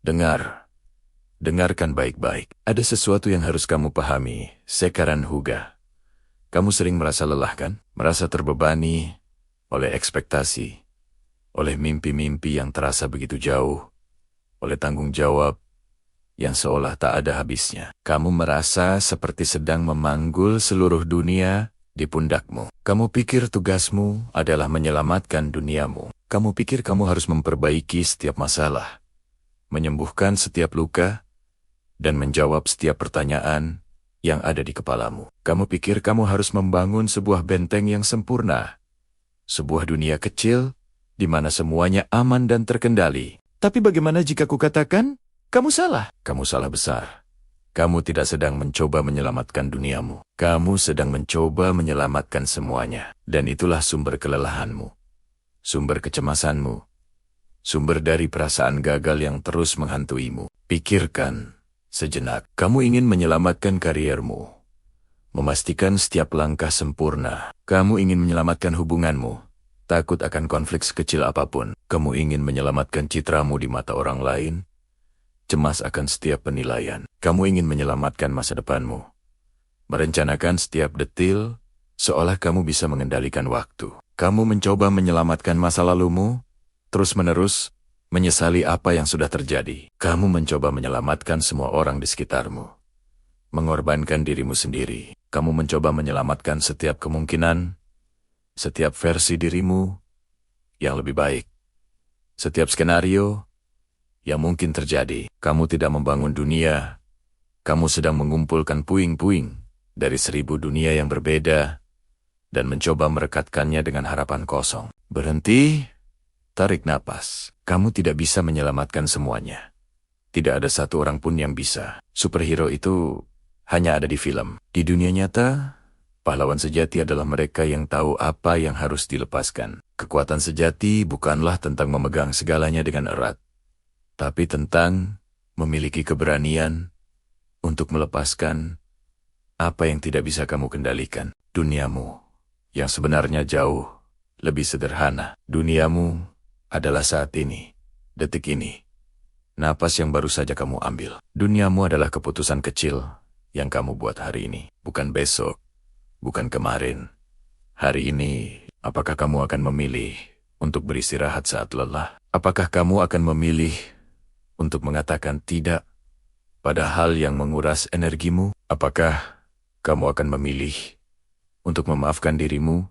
Dengarkan baik-baik. Ada sesuatu yang harus kamu pahami. Sekarang Huga. Kamu sering merasa lelah kan? Merasa terbebani oleh ekspektasi, oleh mimpi-mimpi yang terasa begitu jauh, oleh tanggung jawab yang seolah tak ada habisnya. Kamu merasa seperti sedang memanggul seluruh dunia di pundakmu. Kamu pikir tugasmu adalah menyelamatkan duniamu. Kamu pikir kamu harus memperbaiki setiap masalah, menyembuhkan setiap luka, dan menjawab setiap pertanyaan yang ada di kepalamu. Kamu pikir kamu harus membangun sebuah benteng yang sempurna, sebuah dunia kecil di mana semuanya aman dan terkendali. Tapi bagaimana jika kukatakan, kamu salah? Kamu salah besar. Kamu tidak sedang mencoba menyelamatkan duniamu. Kamu sedang mencoba menyelamatkan semuanya. Dan itulah sumber kelelahanmu, sumber kecemasanmu, sumber dari perasaan gagal yang terus menghantuimu. Pikirkan sejenak. Kamu ingin menyelamatkan kariermu, memastikan setiap langkah sempurna. Kamu ingin menyelamatkan hubunganmu, takut akan konflik sekecil apapun. Kamu ingin menyelamatkan citramu di mata orang lain, cemas akan setiap penilaian. Kamu ingin menyelamatkan masa depanmu, merencanakan setiap detil seolah kamu bisa mengendalikan waktu. Kamu mencoba menyelamatkan masa lalumu, terus-menerus menyesali apa yang sudah terjadi. Kamu mencoba menyelamatkan semua orang di sekitarmu, mengorbankan dirimu sendiri. Kamu mencoba menyelamatkan setiap kemungkinan, setiap versi dirimu yang lebih baik, setiap skenario yang mungkin terjadi. Kamu tidak membangun dunia, kamu sedang mengumpulkan puing-puing dari 1000 dunia yang berbeda dan mencoba merekatkannya dengan harapan kosong. Berhenti, tarik napas. Kamu tidak bisa menyelamatkan semuanya. Tidak ada satu orang pun yang bisa. Superhero itu hanya ada di film. Di dunia nyata, pahlawan sejati adalah mereka yang tahu apa yang harus dilepaskan. Kekuatan sejati bukanlah tentang memegang segalanya dengan erat, tapi tentang memiliki keberanian untuk melepaskan apa yang tidak bisa kamu kendalikan. Duniamu yang sebenarnya jauh lebih sederhana. Duniamu adalah saat ini, detik ini, napas yang baru saja kamu ambil. Duniamu adalah keputusan kecil yang kamu buat hari ini, bukan besok, bukan kemarin. Hari ini, apakah kamu akan memilih untuk beristirahat saat lelah? Apakah kamu akan memilih untuk mengatakan tidak pada hal yang menguras energimu? Apakah kamu akan memilih untuk memaafkan dirimu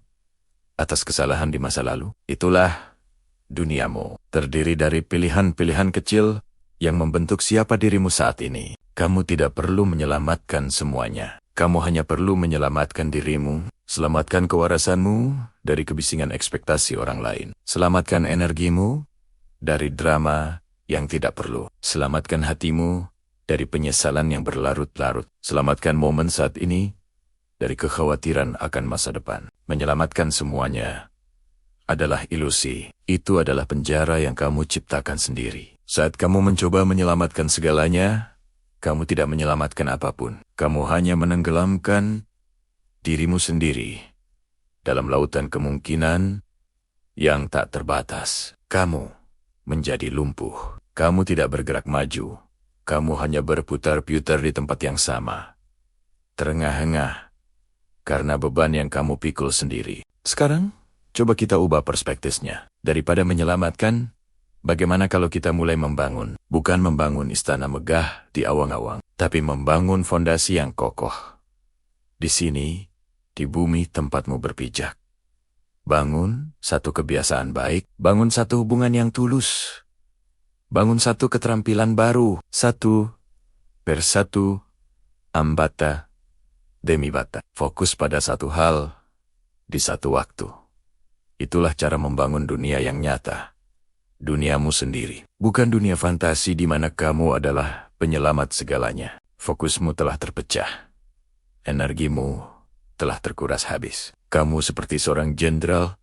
atas kesalahan di masa lalu? Itulah duniamu, terdiri dari pilihan-pilihan kecil yang membentuk siapa dirimu saat ini. Kamu tidak perlu menyelamatkan semuanya. Kamu hanya perlu menyelamatkan dirimu, selamatkan kewarasanmu dari kebisingan ekspektasi orang lain. Selamatkan energimu dari drama yang tidak perlu. Selamatkan hatimu dari penyesalan yang berlarut-larut. Selamatkan momen saat ini dari kekhawatiran akan masa depan. Menyelamatkan semuanya adalah ilusi. Itu adalah penjara yang kamu ciptakan sendiri. Saat kamu mencoba menyelamatkan segalanya, kamu tidak menyelamatkan apapun. Kamu hanya menenggelamkan dirimu sendiri dalam lautan kemungkinan yang tak terbatas. Kamu menjadi lumpuh. Kamu tidak bergerak maju. Kamu hanya berputar-putar di tempat yang sama, terengah-engah karena beban yang kamu pikul sendiri. Sekarang, coba kita ubah perspektifnya. Daripada menyelamatkan, bagaimana kalau kita mulai membangun? Bukan membangun istana megah di awang-awang, tapi membangun fondasi yang kokoh. Di sini, di bumi tempatmu berpijak. Bangun satu kebiasaan baik, bangun satu hubungan yang tulus. Bangun satu keterampilan baru, satu persatu, ambata demi bata. Fokus pada satu hal di satu waktu. Itulah cara membangun dunia yang nyata. Duniamu sendiri. Bukan dunia fantasi di mana kamu adalah penyelamat segalanya. Fokusmu telah terpecah. Energimu telah terkuras habis. Kamu seperti seorang jenderal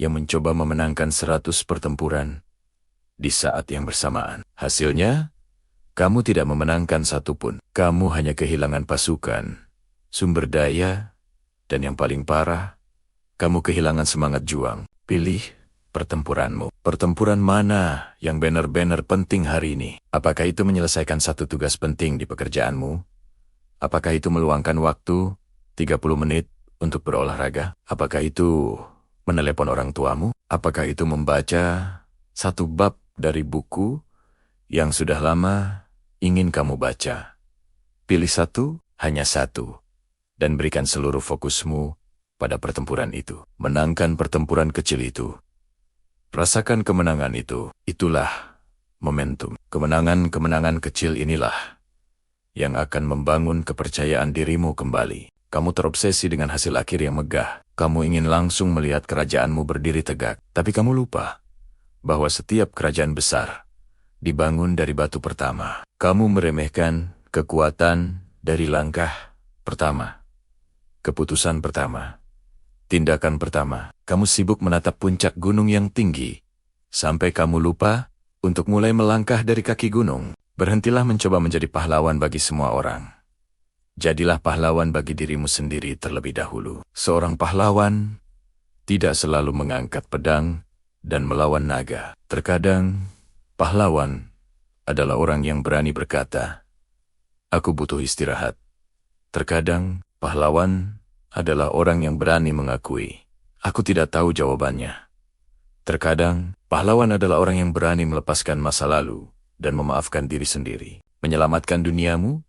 yang mencoba memenangkan 100 pertempuran di saat yang bersamaan. Hasilnya, kamu tidak memenangkan satupun. Kamu hanya kehilangan pasukan, sumber daya, dan yang paling parah, kamu kehilangan semangat juang. Pilih pertempuranmu. Pertempuran mana yang benar-benar penting hari ini? Apakah itu menyelesaikan satu tugas penting di pekerjaanmu? Apakah itu meluangkan waktu 30 menit untuk berolahraga? Apakah itu menelepon orang tuamu? Apakah itu membaca satu bab dari buku yang sudah lama ingin kamu baca? Pilih satu, hanya satu, dan berikan seluruh fokusmu pada pertempuran itu. Menangkan pertempuran kecil itu. Rasakan kemenangan itu. Itulah momentum. Kemenangan-kemenangan kecil inilah yang akan membangun kepercayaan dirimu kembali. Kamu terobsesi dengan hasil akhir yang megah. Kamu ingin langsung melihat kerajaanmu berdiri tegak. Tapi kamu lupa bahwa setiap kerajaan besar dibangun dari batu pertama. Kamu meremehkan kekuatan dari langkah pertama. Keputusan pertama. Tindakan pertama. Kamu sibuk menatap puncak gunung yang tinggi. Sampai kamu lupa untuk mulai melangkah dari kaki gunung. Berhentilah mencoba menjadi pahlawan bagi semua orang. Jadilah pahlawan bagi dirimu sendiri terlebih dahulu. Seorang pahlawan tidak selalu mengangkat pedang dan melawan naga. Terkadang, pahlawan adalah orang yang berani berkata, "Aku butuh istirahat." Terkadang, pahlawan adalah orang yang berani mengakui, "Aku tidak tahu jawabannya." Terkadang, pahlawan adalah orang yang berani melepaskan masa lalu dan memaafkan diri sendiri. Menyelamatkan duniamu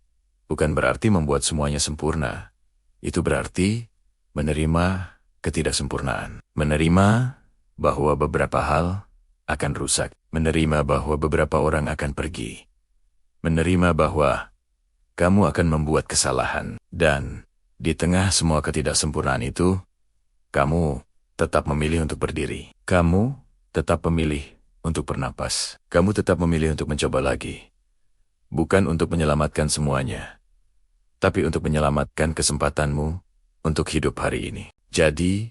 bukan berarti membuat semuanya sempurna. Itu berarti menerima ketidaksempurnaan. Menerima bahwa beberapa hal akan rusak. Menerima bahwa beberapa orang akan pergi. Menerima bahwa kamu akan membuat kesalahan. Dan di tengah semua ketidaksempurnaan itu, kamu tetap memilih untuk berdiri. Kamu tetap memilih untuk bernapas. Kamu tetap memilih untuk mencoba lagi. Bukan untuk menyelamatkan semuanya, tapi untuk menyelamatkan kesempatanmu untuk hidup hari ini. Jadi,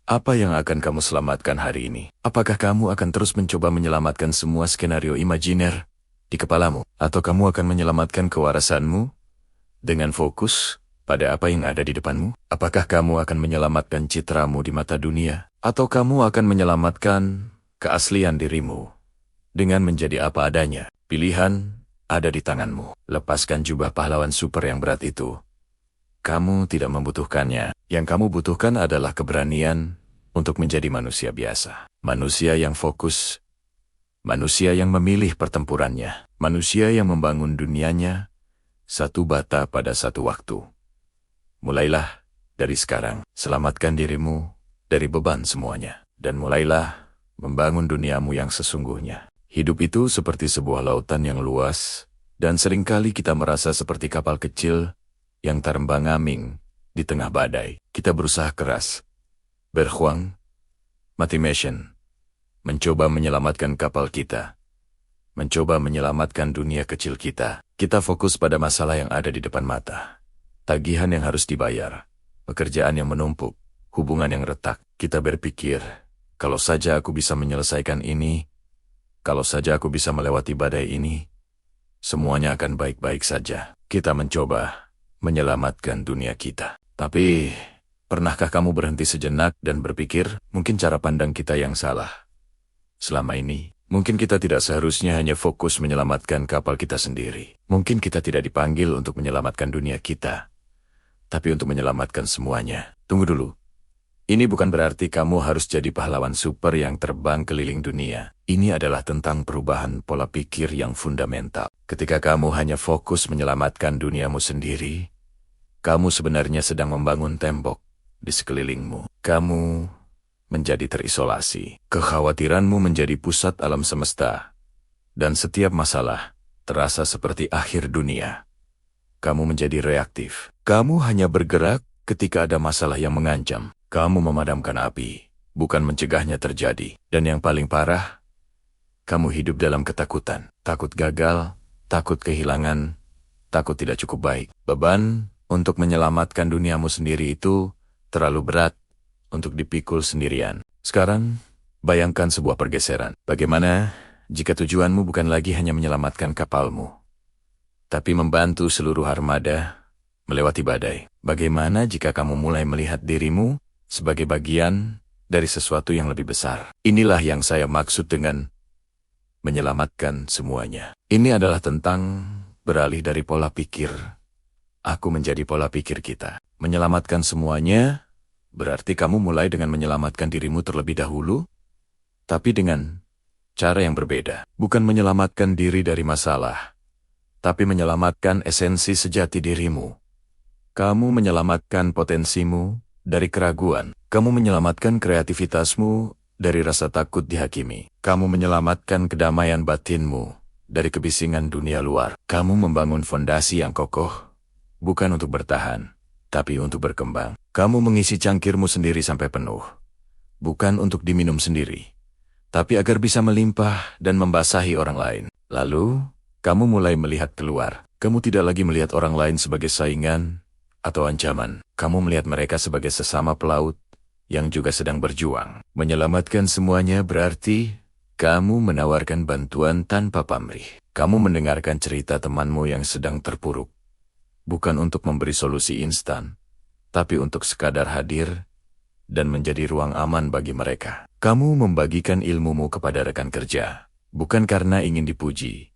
apa yang akan kamu selamatkan hari ini? Apakah kamu akan terus mencoba menyelamatkan semua skenario imajiner di kepalamu? Atau kamu akan menyelamatkan kewarasanmu dengan fokus pada apa yang ada di depanmu? Apakah kamu akan menyelamatkan citramu di mata dunia? Atau kamu akan menyelamatkan keaslian dirimu dengan menjadi apa adanya? Pilihan ada di tanganmu. Lepaskan jubah pahlawan super yang berat itu. Kamu tidak membutuhkannya. Yang kamu butuhkan adalah keberanian untuk menjadi manusia biasa. Manusia yang fokus. Manusia yang memilih pertempurannya. Manusia yang membangun dunianya satu bata pada satu waktu. Mulailah dari sekarang. Selamatkan dirimu dari beban semuanya. Dan mulailah membangun duniamu yang sesungguhnya. Hidup itu seperti sebuah lautan yang luas, dan seringkali kita merasa seperti kapal kecil yang terembang-ambing di tengah badai. Kita berusaha keras, berjuang, mati mission, mencoba menyelamatkan kapal kita, mencoba menyelamatkan dunia kecil kita. Kita fokus pada masalah yang ada di depan mata. Tagihan yang harus dibayar, pekerjaan yang menumpuk, hubungan yang retak. Kita berpikir, kalau saja aku bisa menyelesaikan ini, kalau saja aku bisa melewati badai ini, semuanya akan baik-baik saja. Kita mencoba menyelamatkan dunia kita. Tapi, pernahkah kamu berhenti sejenak dan berpikir, mungkin cara pandang kita yang salah? Selama ini, mungkin kita tidak seharusnya hanya fokus menyelamatkan kapal kita sendiri. Mungkin kita tidak dipanggil untuk menyelamatkan dunia kita, tapi untuk menyelamatkan semuanya. Tunggu dulu. Ini bukan berarti kamu harus jadi pahlawan super yang terbang keliling dunia. Ini adalah tentang perubahan pola pikir yang fundamental. Ketika kamu hanya fokus menyelamatkan duniamu sendiri, kamu sebenarnya sedang membangun tembok di sekelilingmu. Kamu menjadi terisolasi. Kekhawatiranmu menjadi pusat alam semesta. Dan setiap masalah terasa seperti akhir dunia. Kamu menjadi reaktif. Kamu hanya bergerak ketika ada masalah yang mengancam. Kamu memadamkan api, bukan mencegahnya terjadi. Dan yang paling parah, kamu hidup dalam ketakutan. Takut gagal, takut kehilangan, takut tidak cukup baik. Beban untuk menyelamatkan duniamu sendiri itu terlalu berat untuk dipikul sendirian. Sekarang, bayangkan sebuah pergeseran. Bagaimana jika tujuanmu bukan lagi hanya menyelamatkan kapalmu, tapi membantu seluruh armada melewati badai? Bagaimana jika kamu mulai melihat dirimu sebagai bagian dari sesuatu yang lebih besar. Inilah yang saya maksud dengan menyelamatkan semuanya. Ini adalah tentang beralih dari pola pikir aku menjadi pola pikir kita. Menyelamatkan semuanya berarti kamu mulai dengan menyelamatkan dirimu terlebih dahulu, tapi dengan cara yang berbeda. Bukan menyelamatkan diri dari masalah, tapi menyelamatkan esensi sejati dirimu. Kamu menyelamatkan potensimu dari keraguan. Kamu menyelamatkan kreativitasmu dari rasa takut dihakimi. Kamu menyelamatkan kedamaian batinmu dari kebisingan dunia luar. Kamu membangun fondasi yang kokoh, bukan untuk bertahan, tapi untuk berkembang. Kamu mengisi cangkirmu sendiri sampai penuh, bukan untuk diminum sendiri, tapi agar bisa melimpah dan membasahi orang lain. Lalu, kamu mulai melihat keluar. Kamu tidak lagi melihat orang lain sebagai saingan atau ancaman. Kamu melihat mereka sebagai sesama pelaut yang juga sedang berjuang. Menyelamatkan semuanya berarti kamu menawarkan bantuan tanpa pamrih. Kamu mendengarkan cerita temanmu yang sedang terpuruk, bukan untuk memberi solusi instan, tapi untuk sekadar hadir dan menjadi ruang aman bagi mereka. Kamu membagikan ilmumu kepada rekan kerja, bukan karena ingin dipuji,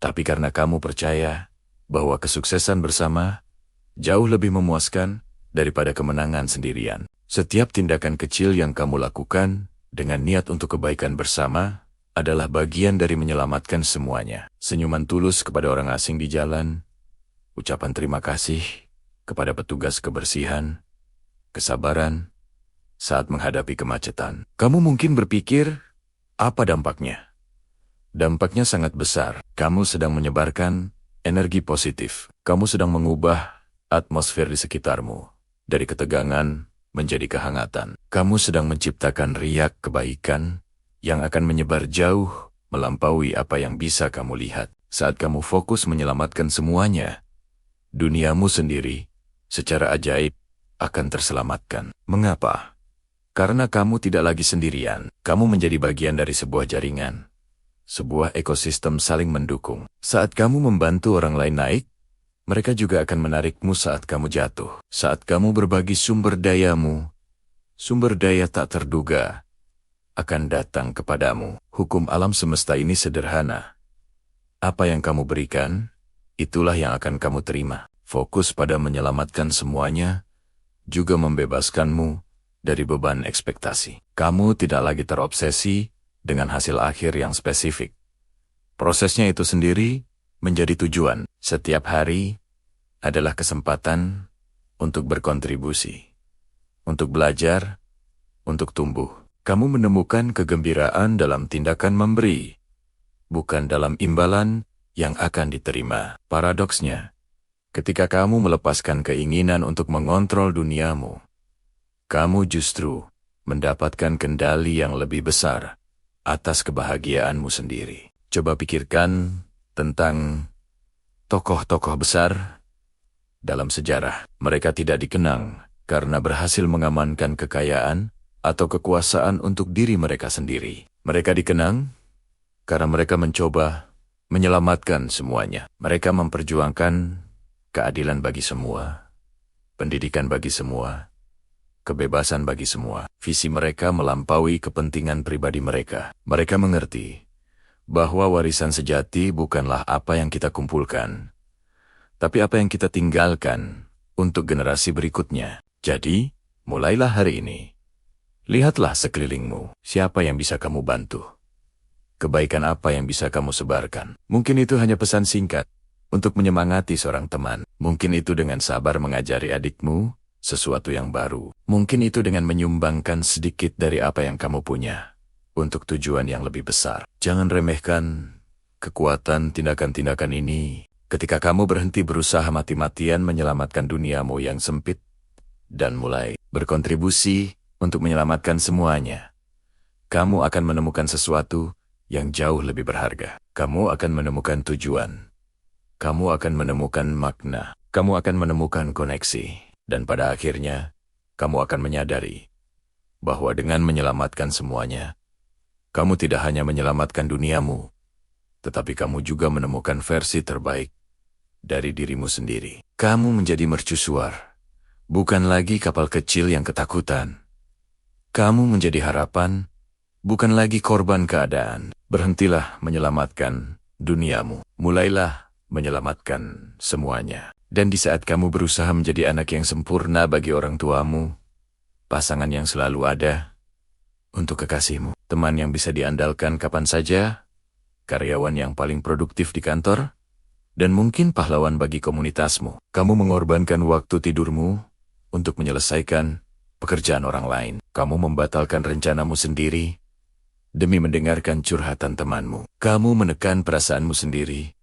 tapi karena kamu percaya bahwa kesuksesan bersama jauh lebih memuaskan daripada kemenangan sendirian. Setiap tindakan kecil yang kamu lakukan dengan niat untuk kebaikan bersama adalah bagian dari menyelamatkan semuanya. Senyuman tulus kepada orang asing di jalan, ucapan terima kasih kepada petugas kebersihan, kesabaran saat menghadapi kemacetan. Kamu mungkin berpikir, apa dampaknya? Dampaknya sangat besar. Kamu sedang menyebarkan energi positif. Kamu sedang mengubah atmosfer di sekitarmu dari ketegangan menjadi kehangatan. Kamu sedang menciptakan riak kebaikan yang akan menyebar jauh melampaui apa yang bisa kamu lihat. Saat kamu fokus menyelamatkan semuanya, duniamu sendiri secara ajaib akan terselamatkan. Mengapa? Karena kamu tidak lagi sendirian. Kamu menjadi bagian dari sebuah jaringan, sebuah ekosistem saling mendukung. Saat kamu membantu orang lain naik, mereka juga akan menarikmu saat kamu jatuh. Saat kamu berbagi sumber dayamu, sumber daya tak terduga akan datang kepadamu. Hukum alam semesta ini sederhana. Apa yang kamu berikan, itulah yang akan kamu terima. Fokus pada menyelamatkan semuanya juga membebaskanmu dari beban ekspektasi. Kamu tidak lagi terobsesi dengan hasil akhir yang spesifik. Prosesnya itu sendiri menjadi tujuan. Setiap hari adalah kesempatan untuk berkontribusi, untuk belajar, untuk tumbuh. Kamu menemukan kegembiraan dalam tindakan memberi, bukan dalam imbalan yang akan diterima. Paradoksnya, ketika kamu melepaskan keinginan untuk mengontrol duniamu, kamu justru mendapatkan kendali yang lebih besar atas kebahagiaanmu sendiri. Coba pikirkan tentang tokoh-tokoh besar dalam sejarah. Mereka tidak dikenang karena berhasil mengamankan kekayaan atau kekuasaan untuk diri mereka sendiri. Mereka dikenang karena mereka mencoba menyelamatkan semuanya. Mereka memperjuangkan keadilan bagi semua, pendidikan bagi semua, kebebasan bagi semua. Visi mereka melampaui kepentingan pribadi mereka. Mereka mengerti bahwa warisan sejati bukanlah apa yang kita kumpulkan, tapi apa yang kita tinggalkan untuk generasi berikutnya. Jadi, mulailah hari ini. Lihatlah sekelilingmu, siapa yang bisa kamu bantu. Kebaikan apa yang bisa kamu sebarkan. Mungkin itu hanya pesan singkat untuk menyemangati seorang teman. Mungkin itu dengan sabar mengajari adikmu sesuatu yang baru. Mungkin itu dengan menyumbangkan sedikit dari apa yang kamu punya untuk tujuan yang lebih besar. Jangan remehkan kekuatan tindakan-tindakan ini. Ketika kamu berhenti berusaha mati-matian menyelamatkan duniamu yang sempit dan mulai berkontribusi untuk menyelamatkan semuanya, kamu akan menemukan sesuatu yang jauh lebih berharga. Kamu akan menemukan tujuan. Kamu akan menemukan makna. Kamu akan menemukan koneksi. Dan pada akhirnya, kamu akan menyadari bahwa dengan menyelamatkan semuanya, kamu tidak hanya menyelamatkan duniamu, tetapi kamu juga menemukan versi terbaik dari dirimu sendiri. Kamu menjadi mercusuar, bukan lagi kapal kecil yang ketakutan, Kamu menjadi harapan, bukan lagi korban keadaan. Berhentilah menyelamatkan duniamu. Mulailah menyelamatkan semuanya. Dan di saat kamu berusaha menjadi anak yang sempurna bagi orang tuamu, pasangan yang selalu ada untuk kekasihmu, teman yang bisa diandalkan kapan saja, karyawan yang paling produktif di kantor, dan mungkin pahlawan bagi komunitasmu. Kamu mengorbankan waktu tidurmu untuk menyelesaikan pekerjaan orang lain. Kamu membatalkan rencanamu sendiri demi mendengarkan curhatan temanmu. Kamu menekan perasaanmu sendiri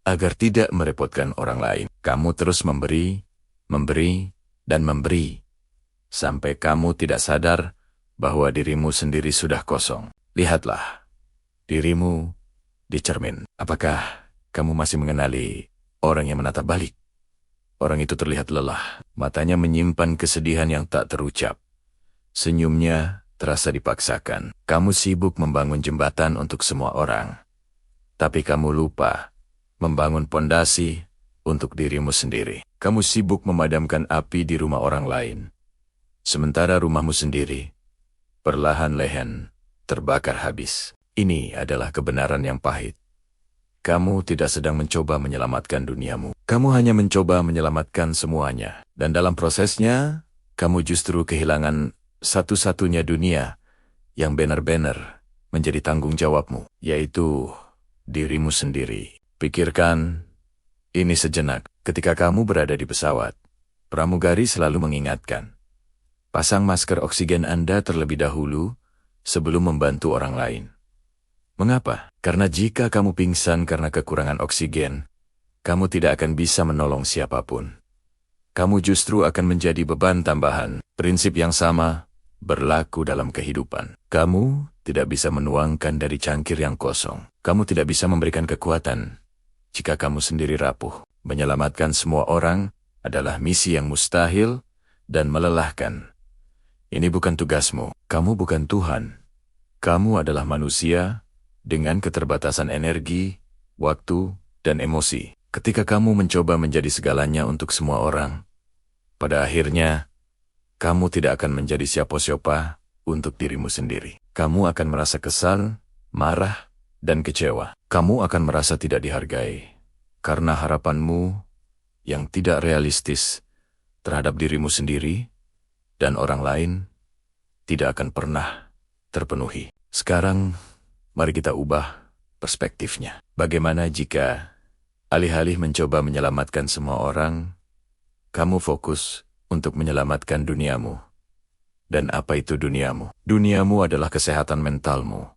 agar tidak merepotkan orang lain. Kamu terus memberi, dan memberi, sampai kamu tidak sadar bahwa dirimu sendiri sudah kosong. Lihatlah dirimu di cermin. Apakah kamu masih mengenali orang yang menatap balik? Orang itu terlihat lelah, matanya menyimpan kesedihan yang tak terucap. Senyumnya terasa dipaksakan. Kamu sibuk membangun jembatan untuk semua orang, tapi kamu lupa membangun pondasi untuk dirimu sendiri. Kamu sibuk memadamkan api di rumah orang lain, sementara rumahmu sendiri perlahan-lahan terbakar habis. Ini adalah kebenaran yang pahit. Kamu tidak sedang mencoba menyelamatkan duniamu. Kamu hanya mencoba menyelamatkan semuanya. Dan dalam prosesnya, kamu justru kehilangan satu-satunya dunia yang benar-benar menjadi tanggung jawabmu, yaitu dirimu sendiri. Pikirkan ini sejenak. Ketika kamu berada di pesawat, pramugari selalu mengingatkan, pasang masker oksigen Anda terlebih dahulu sebelum membantu orang lain. Mengapa? Karena jika kamu pingsan karena kekurangan oksigen, kamu tidak akan bisa menolong siapapun. Kamu justru akan menjadi beban tambahan. Prinsip yang sama berlaku dalam kehidupan. Kamu tidak bisa menuangkan dari cangkir yang kosong. Kamu tidak bisa memberikan kekuatan jika kamu sendiri rapuh. Menyelamatkan semua orang adalah misi yang mustahil dan melelahkan. Ini bukan tugasmu. Kamu bukan Tuhan. Kamu adalah manusia dengan keterbatasan energi, waktu, dan emosi. Ketika kamu mencoba menjadi segalanya untuk semua orang, pada akhirnya, kamu tidak akan menjadi siapa-siapa untuk dirimu sendiri. Kamu akan merasa kesal, marah, dan kecewa. Kamu akan merasa tidak dihargai, karena harapanmu yang tidak realistis terhadap dirimu sendiri dan orang lain tidak akan pernah terpenuhi. Sekarang, mari kita ubah perspektifnya. Bagaimana jika alih-alih mencoba menyelamatkan semua orang, kamu fokus untuk menyelamatkan duniamu? Dan apa itu duniamu? Duniamu adalah kesehatan mentalmu.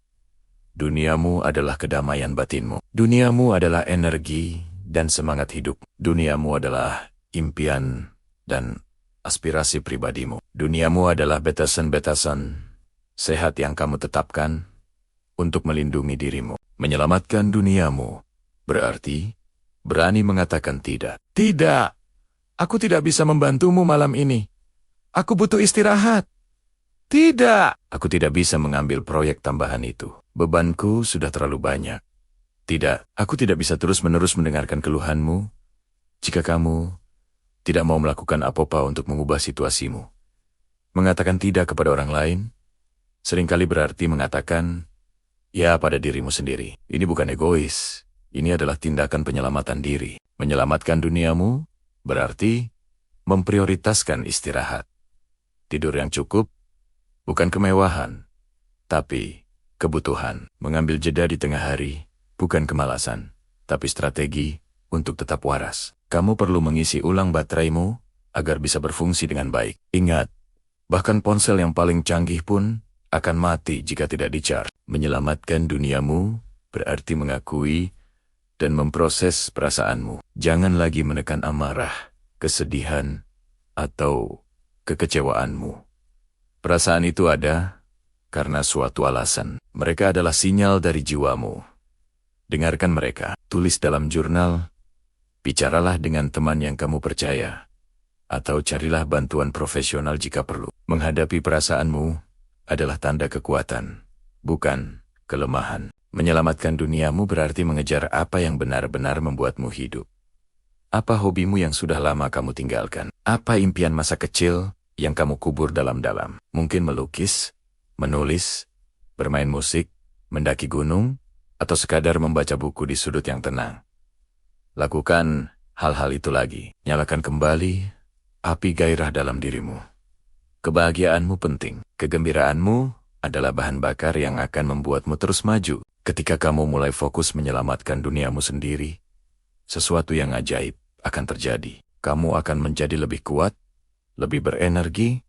Duniamu adalah kedamaian batinmu. Duniamu adalah energi dan semangat hidup. Duniamu adalah impian dan aspirasi pribadimu. Duniamu adalah batasan-batasan sehat yang kamu tetapkan untuk melindungi dirimu. Menyelamatkan duniamu berarti berani mengatakan tidak. Tidak! Aku tidak bisa membantumu malam ini. Aku butuh istirahat. Tidak! Aku tidak bisa mengambil proyek tambahan itu. Bebanku sudah terlalu banyak. Tidak, aku tidak bisa terus-menerus mendengarkan keluhanmu jika kamu tidak mau melakukan apa-apa untuk mengubah situasimu. Mengatakan tidak kepada orang lain seringkali berarti mengatakan ya pada dirimu sendiri. Ini bukan egois. Ini adalah tindakan penyelamatan diri. Menyelamatkan duniamu berarti memprioritaskan istirahat. Tidur yang cukup bukan kemewahan, tapi kebutuhan. Mengambil jeda di tengah hari bukan kemalasan, tapi strategi untuk tetap waras. Kamu perlu mengisi ulang bateraimu agar bisa berfungsi dengan baik. Ingat, bahkan ponsel yang paling canggih pun akan mati jika tidak di-charge. Menyelamatkan duniamu berarti mengakui dan memproses perasaanmu. Jangan lagi menekan amarah, kesedihan, atau kekecewaanmu. Perasaan itu ada karena suatu alasan. Mereka adalah sinyal dari jiwamu. Dengarkan mereka. Tulis dalam jurnal. Bicaralah dengan teman yang kamu percaya. Atau carilah bantuan profesional jika perlu. Menghadapi perasaanmu adalah tanda kekuatan, bukan kelemahan. Menyelamatkan duniamu berarti mengejar apa yang benar-benar membuatmu hidup. Apa hobimu yang sudah lama kamu tinggalkan? Apa impian masa kecil yang kamu kubur dalam-dalam. Mungkin melukis, menulis, bermain musik, mendaki gunung, atau sekadar membaca buku di sudut yang tenang. Lakukan hal-hal itu lagi. Nyalakan kembali api gairah dalam dirimu. Kebahagiaanmu penting. Kegembiraanmu adalah bahan bakar yang akan membuatmu terus maju. Ketika kamu mulai fokus menyelamatkan duniamu sendiri, sesuatu yang ajaib akan terjadi. Kamu akan menjadi lebih kuat, lebih berenergi,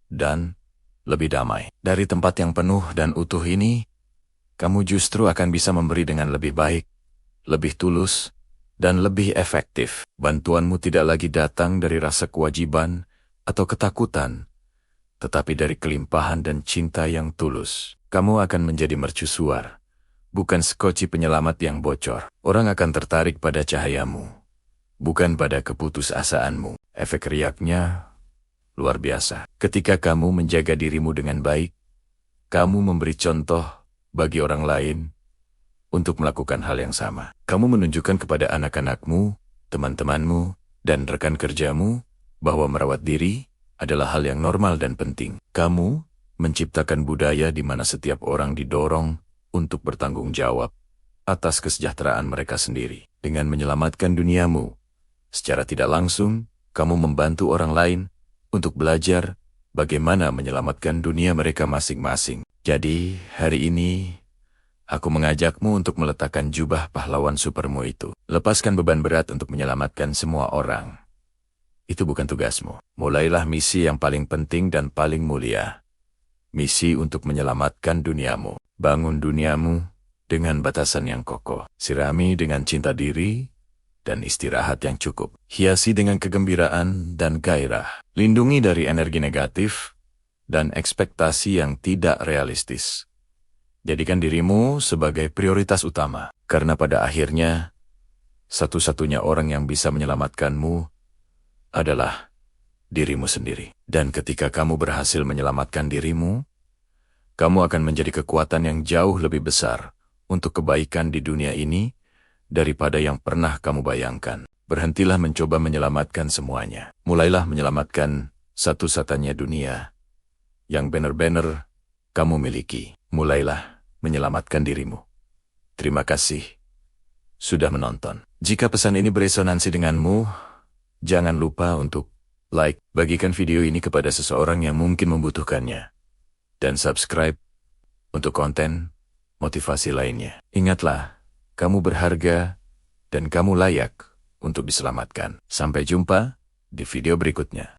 dan lebih damai. Dari tempat yang penuh dan utuh ini, kamu justru akan bisa memberi dengan lebih baik, lebih tulus, dan lebih efektif. Bantuanmu tidak lagi datang dari rasa kewajiban atau ketakutan, tetapi dari kelimpahan dan cinta yang tulus. Kamu akan menjadi mercusuar, bukan sekoci penyelamat yang bocor. Orang akan tertarik pada cahayamu, bukan pada keputusasaanmu. Efek riaknya luar biasa. Ketika kamu menjaga dirimu dengan baik, kamu memberi contoh bagi orang lain untuk melakukan hal yang sama. Kamu menunjukkan kepada anak-anakmu, teman-temanmu, dan rekan kerjamu bahwa merawat diri adalah hal yang normal dan penting. Kamu menciptakan budaya di mana setiap orang didorong untuk bertanggung jawab atas kesejahteraan mereka sendiri. Dengan menyelamatkan duniamu, secara tidak langsung, kamu membantu orang lain untuk belajar bagaimana menyelamatkan dunia mereka masing-masing. Jadi, hari ini, aku mengajakmu untuk meletakkan jubah pahlawan supermu itu. Lepaskan beban berat untuk menyelamatkan semua orang. Itu bukan tugasmu. Mulailah misi yang paling penting dan paling mulia. Misi untuk menyelamatkan duniamu. Bangun duniamu dengan batasan yang kokoh. Sirami dengan cinta diri dan istirahat yang cukup. Hiasi dengan kegembiraan dan gairah. Lindungi dari energi negatif dan ekspektasi yang tidak realistis. Jadikan dirimu sebagai prioritas utama. Karena pada akhirnya, satu-satunya orang yang bisa menyelamatkanmu adalah dirimu sendiri. Dan ketika kamu berhasil menyelamatkan dirimu, kamu akan menjadi kekuatan yang jauh lebih besar untuk kebaikan di dunia ini daripada yang pernah kamu bayangkan. Berhentilah mencoba menyelamatkan semuanya. Mulailah menyelamatkan satu-satunya dunia yang benar-benar kamu miliki. Mulailah menyelamatkan dirimu. Terima kasih sudah menonton. Jika pesan ini beresonansi denganmu, jangan lupa untuk like, bagikan video ini kepada seseorang yang mungkin membutuhkannya, dan subscribe untuk konten motivasi lainnya. Ingatlah, kamu berharga dan kamu layak untuk diselamatkan. Sampai jumpa di video berikutnya.